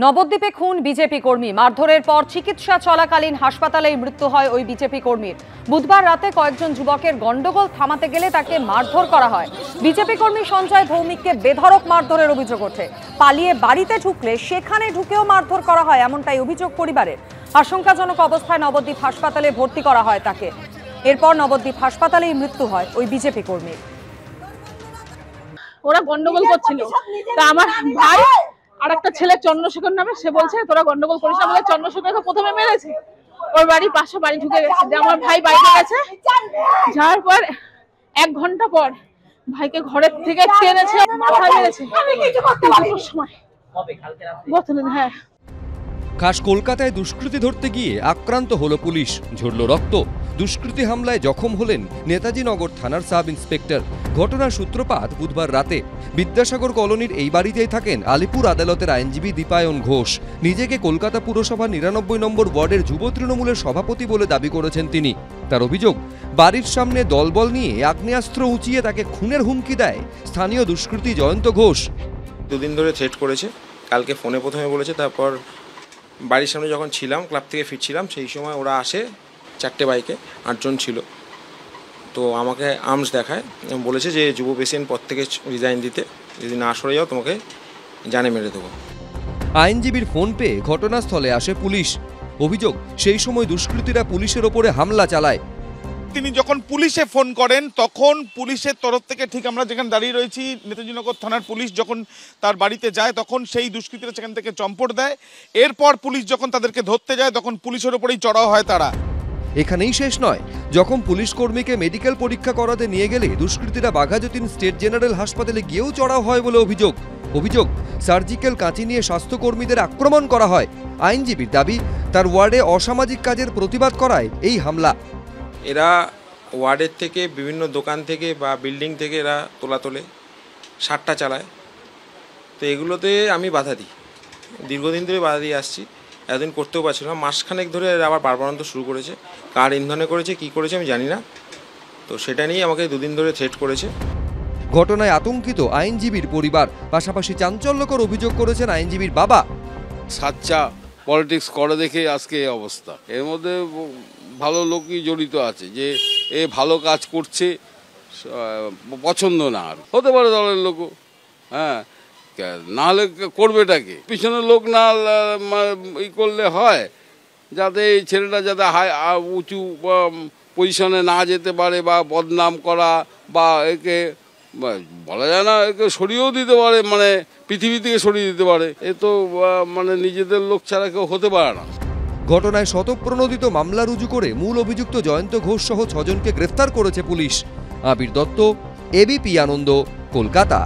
নবদ্বীপে খুন বিজেপি কর্মী, মারধরের পর চিকিৎসা চলাকালীন হাসপাতালেই মৃত্যু হয় ওই বিজেপি কর্মীর। বুধবার রাতে কয়েকজন যুবকের গন্ডগোল থামাতে গেলে তাকে মারধর করা হয়। বিজেপি কর্মী সঞ্জয় ভৌমিককে বেধড়ক মারধরের অভিযোগ ওঠে। পালিয়ে বাড়িতে ঢুকলে সেখানে ঢুকেও মারধর করা হয়, এমনটাই অভিযোগ পরিবারের। আশঙ্কাজনক অবস্থায় নবদ্বীপ হাসপাতালে ভর্তি করা হয় তাকে। এরপর নবদ্বীপ হাসপাতালেই মৃত্যু হয় ওই বিজেপি কর্মীর। ওরা গন্ডগোল করছিল, তা আমার ভাই আর একটা ছেলে চন্দ্রশেখর নামে, সে বলছে তোরা গন্ডগোল করিস না বলে চন্দ্রশেখরকে প্রথমে মেরেছে। ওর বাড়ি পাশে বাড়ি ঢুকে গেছে, যে আমার ভাই বাইরে গেছে, যাওয়ার পর 1 ঘন্টা পর ভাইকে ঘরের থেকে টেনেছে, মাথা মেরেছে। হ্যাঁ, খাস কলকাতায় দুষ্কৃতী ধরতে গিয়ে আক্রান্ত হলো পুলিশ, ঝরল রক্ত। দুষ্কৃতী হামলায় জখম হলেন নেতাজি নগর থানার সাব ইন্সপেক্টর। ঘটনার সূত্রপাত বুধবার রাতে। বিদ্যাসাগর কলোনির এই বাড়িতেই থাকেন আলিপুর আদালতের আইনজীবী দীপায়ন ঘোষ। নিজেকে কলকাতা পুরসভার 99 নম্বর ওয়ার্ডের যুব তৃণমূলের সভাপতি বলে দাবি করেছেন তিনি। তার অভিযোগ, বাড়ির সামনে দলবল নিয়ে আগ্নেয়াস্ত্র উঁচিয়ে তাকে খুনের হুমকি দেয় স্থানীয় দুষ্কৃতী জয়ন্ত ঘোষ। 2 দিন ধরে থ্রেট করেছে। কালকে ফোনে প্রথমে বলেছে, তারপর বাড়ির সামনে যখন ছিলাম, ক্লাব থেকে ফিরছিলাম, সেই সময় ওরা আসে 4টে বাইকে, 8 জন ছিল। তো আমাকে আর্মস দেখায়, বলেছে যে যুব প্রেসিডেন্ট পদ থেকে রিজাইন দিতে, যদি না সরে যাও তোমাকে জানে মেরে দেবো। আইনজীবীর ফোন পেয়ে ঘটনাস্থলে আসে পুলিশ। অভিযোগ, সেই সময় দুষ্কৃতীরা পুলিশের ওপরে হামলা চালায়। তিনি যখন পুলিশে ফোন করেন, তখন পুলিশের তরফ থেকে, ঠিক আমরা যেখানে দাঁড়িয়ে রয়েছি, নেতাজিনগর থানার পুলিশ যখন তার বাড়িতে যায়, তখন সেই দুষ্কৃতীরা সেখান থেকে চম্পট দেয়। এরপর পুলিশ যখন তাদেরকে ধরতে যায়, তখন পুলিশের ওপরেই চড়াও হয় তারা। এখানেই শেষ নয়, যখন পুলিশ কর্মীকে মেডিকেল পরীক্ষা করাতে নিয়ে গেলে দুষ্কৃতীরা বাঘাযতীন স্টেট জেনারেল হাসপাতালে গিয়েও চড়াও হয় বলে অভিযোগ সার্জিক্যাল কাঁচি নিয়ে স্বাস্থ্যকর্মীদের আক্রমণ করা হয়। আইনজীবীর দাবি, তার ওয়ার্ডে অসামাজিক কাজের প্রতিবাদ করায় এই হামলা। এরা ওয়ার্ডের থেকে, বিভিন্ন দোকান থেকে বা বিল্ডিং থেকে এরা তোলে, সাট্টা চালায়। তো এগুলোতে আমি বাধা দিই, দীর্ঘদিন ধরে বাধা দিয়ে আসছি। এতদিন করতেও পারছিল না, মাসখানেক ধরে আবার বারবারন্ত শুরু করেছে। কার ইন্ধনে করেছে, কি করেছে আমি জানি না। তো সেটা নিয়ে আমাকে 2 দিন ধরে থ্রেট করেছে। ঘটনায় আতঙ্কিত আইনজীবীর পরিবার, পাশাপাশি চাঞ্চল্যকর অভিযোগ করেছেন আইনজীবীর বাবা। সাচ্চা পলিটিক্স করে দেখে আজকে এই অবস্থা। এর মধ্যে ভালো লোকই জড়িত আছে, যে এ ভালো কাজ করছে, পছন্দ না আর হতে পারে দলের লোকও। হ্যাঁ, না হলে করবেটাকে, পিছনের লোক না ই করলে হয়, যাতে এই ছেলেটা যাতে উঁচু পজিশনে না যেতে পারে, বা বদনাম করা, বা একে বলা যায় না, একে সরিয়েও দিতে পারে, মানে পৃথিবী থেকে সরিয়ে দিতে পারে। এ তো মানে নিজেদের লোক ছাড়া কেউ হতে পারে না। ঘটনায় স্বতঃপ্রণোদিত মামলা রুজু করে মূল অভিযুক্ত জয়ন্ত ঘোষ সহ 6 জনকে গ্রেফতার করেছে পুলিশ। আবির দত্ত, এবিপি আনন্দ, কলকাতা।